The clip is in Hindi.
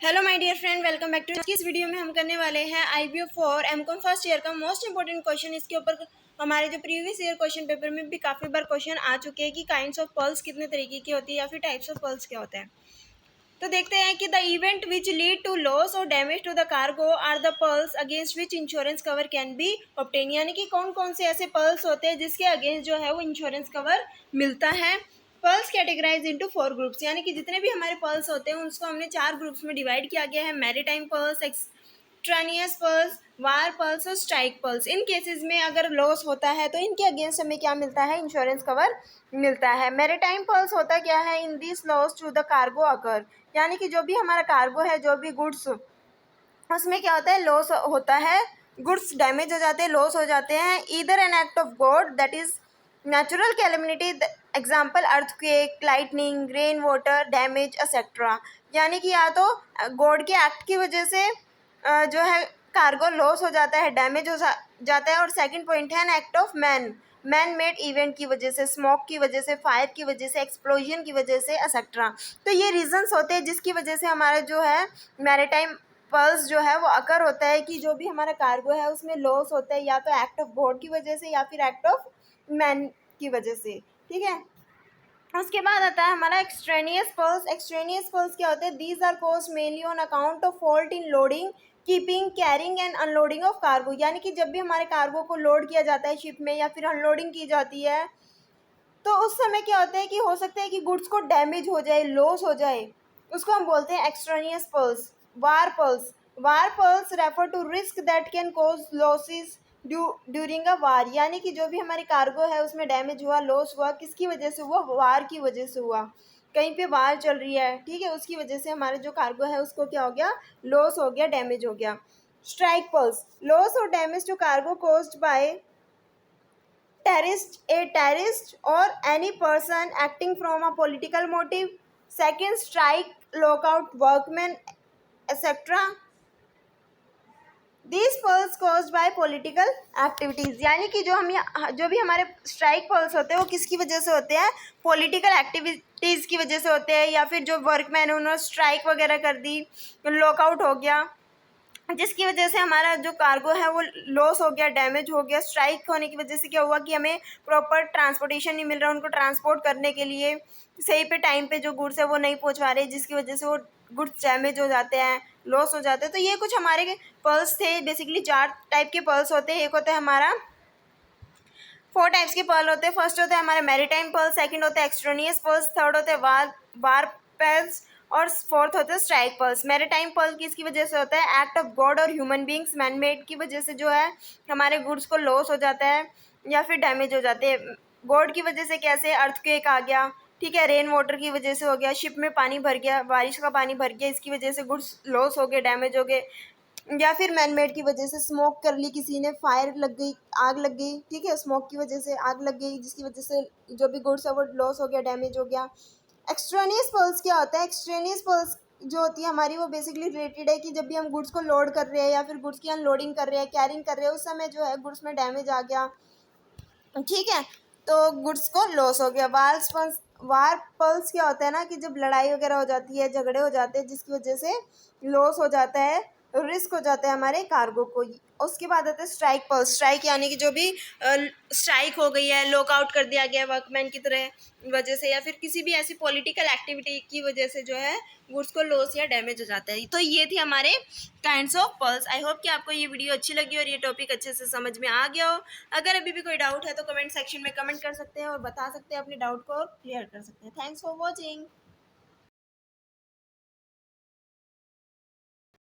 Hello my dear friend, welcome back to. इस वीडियो में हम करने वाले हैं IBO 4 एमकॉम फर्स्ट ईयर का मोस्ट इंपॉर्टेंट क्वेश्चन। इसके ऊपर हमारे जो प्रीवियस ईयर क्वेश्चन पेपर में भी काफ़ी बार क्वेश्चन आ चुके हैं कि काइंड्स ऑफ पल्स कितने तरीके की होती है या फिर टाइप्स ऑफ पल्स क्या होते हैं। तो देखते हैं कि the event which lead to loss और damage to the cargo are the perils against which insurance cover can be obtain. यानी कि कौन कौन से ऐसे पल्स होते हैं जिसके अगेंस्ट जो है वो इंश्योरेंस कवर मिलता है। पल्स कैटेगराइज इनटू 4 ग्रुप्स, यानी कि जितने भी हमारे पल्स होते हैं उसको हमने 4 ग्रुप्स में डिवाइड किया गया है। Maritime pulse, एक्सट्रानियस pulse, war pulse और स्ट्राइक पल्स। इन केसेस में अगर लॉस होता है तो इनके अगेंस्ट हमें क्या मिलता है, इंश्योरेंस कवर मिलता है। मैरीटाइम पल्स होता क्या है, in this loss to the cargo occur, यानी कि जो भी हमारा कार्गो है, जो भी गुड्स, उसमें क्या होता है, लॉस होता है, गुड्स डैमेज हो जाते हैं, लॉस हो जाते हैं। Either an act of God, that is natural calamity, example earthquake, lightning, rain water damage etcetera. यानी कि या तो गॉड के एक्ट की वजह से जो है कार्गो लॉस हो जाता है, डैमेज हो जाता है। और सेकंड पॉइंट है an act of man made event की वजह से, स्मोक की वजह से, फायर की वजह से, एक्सप्लोजन की वजह से एक्सेट्रा। तो ये रीजंस होते हैं जिसकी वजह से हमारा जो है मैरीटाइम पल्स जो है वो अकर होता है कि जो भी हमारा कार्गो है उसमें लॉस होता है, या तो एक्ट ऑफ गॉड की वजह से या फिर एक्ट ऑफ मैन की वजह से। ठीक है, उसके बाद आता है हमारा एक्सट्रेनियस पल्स। एक्सट्रेनियस पल्स क्या होते हैं, these are caused mainly on account of fault in loading, keeping, carrying and unloading of cargo. यानी कि जब भी हमारे कार्गो को लोड किया जाता है शिप में या फिर अनलोडिंग की जाती है, तो उस समय क्या होता है कि हो सकता है कि गुड्स को डैमेज हो जाए, लॉस हो जाए, उसको हम बोलते हैं extraneous perils. War perils refer to risk that can cause losses during a war. यानी कि जो भी हमारी कार्गो है उसमें डैमेज हुआ, लॉस हुआ, किसकी वजह से हुआ, वार की वजह से हुआ। कहीं पे वार चल रही है, ठीक है, उसकी वजह से हमारे जो कार्गो है उसको क्या हो गया, लॉस हो गया, डैमेज हो गया। स्ट्राइक पल्स, लॉस और damage to cargo caused by terrorist or any person acting from a political motive. Second, strike, lockout, workmen, etc. These pulse caused by political activities, यानी कि जो भी हमारे स्ट्राइक पल्स होते हैं वो किसकी वजह से होते हैं, पॉलिटिकल एक्टिविटीज़ की वजह से होते हैं, या फिर जो वर्कमैन उन्होंने स्ट्राइक वगैरह कर दी, लॉकआउट हो गया, जिसकी वजह से हमारा जो कार्गो है वो लॉस हो गया, डैमेज हो गया। स्ट्राइक होने की वजह से क्या हुआ कि हमें प्रॉपर ट्रांसपोर्टेशन नहीं मिल रहा, उनको ट्रांसपोर्ट करने के लिए सही पे टाइम पे जो गुड्स है वो नहीं पहुंचा रहे, जिसकी वजह से वो गुड्स डैमेज हो जाते हैं, लॉस हो जाते हैं। तो ये कुछ हमारे पल्स थे। बेसिकली 4 टाइप के पल्स होते हैं। एक होता है हमारा 4 टाइप्स के पर्ल होते हैं। फर्स्ट होता है हमारे मैरीटाइम पल्स, सेकंड होता है एक्सट्रेनियस पल्स, थर्ड होता है वार पल्स, और फोर्थ होता है स्ट्राइक पल्स। मैरीटाइम पल्स किसकी वजह से होता है, एक्ट ऑफ गॉड और ह्यूमन बींग्स, मैनमेड की वजह से जो है हमारे गुड्स को लॉस हो जाता है या फिर डैमेज हो जाते हैं। गॉड की वजह से कैसे, अर्थक्वेक आ गया, ठीक है, रेन वाटर की वजह से हो गया, शिप में पानी भर गया, बारिश का पानी भर गया, इसकी वजह से गुड्स लॉस हो गए, डैमेज हो गए। या फिर मैनमेड की वजह से स्मोक कर ली किसी ने, फायर लग गई, आग लग गई, ठीक है, स्मोक की वजह से आग लग गई, जिसकी वजह से जो भी गुड्स है वो लॉस हो गया, डैमेज हो गया। एक्सट्रेनियस पल्स क्या होता है, एक्सट्रेनियस पल्स जो होती है हमारी वो बेसिकली रिलेटेड है कि जब भी हम गुड्स को लोड कर रहे हैं या फिर गुड्स की अनलोडिंग कर रहे हैं, कैरिंग कर रहे हैं, उस समय जो है गुड्स में डैमेज आ गया, ठीक है, तो गुड्स को लॉस हो गया। वार पल्स क्या होता है ना कि जब लड़ाई वगैरह हो जाती है, झगड़े हो जाते हैं, जिसकी वजह से लॉस हो जाता है, रिस्क हो जाता है हमारे कार्गो को। उसके बाद आता है स्ट्राइक पल्स। स्ट्राइक यानी कि जो भी स्ट्राइक हो गई है, लॉकआउट कर दिया गया वर्कमैन की तरह वजह से, या फिर किसी भी ऐसी पॉलिटिकल एक्टिविटी की वजह से जो है गुड्स को लॉस या डैमेज हो जाता है। तो ये थी हमारे kinds of pulse. I hope कि आपको ये वीडियो अच्छी लगी और ये टॉपिक अच्छे से समझ में आ गया हो। अगर अभी भी कोई डाउट है तो कमेंट सेक्शन में कमेंट कर सकते हैं और बता सकते हैं, अपने डाउट को क्लियर कर सकते हैं। Thanks for watching.